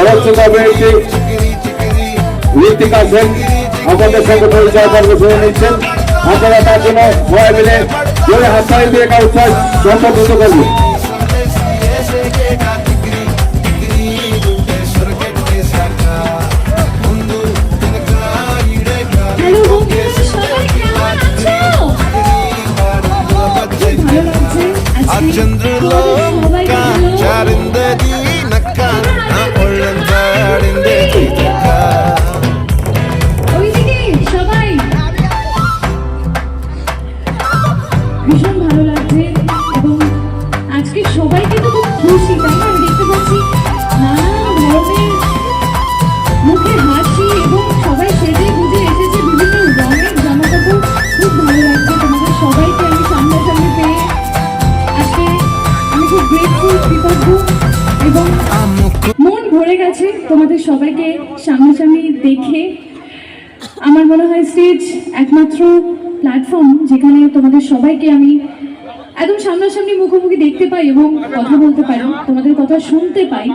সদস্যতা পেয়েছি ঋতিকা সেন আমাদের সঙ্গে পরিচয় পর্ব শুনে নিচ্ছেন। আপনারা তার জন্য সবাই মিলে জোরে হাততালি দিয়ে একটা উৎসব সম্পর্কিত করবেন। చంద్రులోక చారిందది నక్క నా ఒళ్ళంతాడిందే తీరక ওইদিকে সবাই ভীষণ ভালো লাগছে এবং আজকে সবাইকে তো খুব খুশি, তাই না? আমি দেখতে পাচ্ছি নানান ধরনের মুখে হাসি এবং সবাই সেজে গুজে এসেছে বিভিন্ন রঙের জামা কাপড়। খুব ভালো লাগছে তোমাদের সবাইকে আমি সামনাসামনি পেয়ে। আজকে আমি খুব গ্রেটফুল, কৃতজ্ঞ এবং মন ভরে গেছে তোমাদের সবাইকে সামনাসামনি দেখে। আমার মনে হয় স্টেজ একমাত্র প্ল্যাটফর্ম যেখানে তোমাদের সবাইকে আমি একদম সামনাসামনি মুখোমুখি দেখতে পাই এবং কথা বলতে পারি, তোমাদের কথা শুনতে পাই।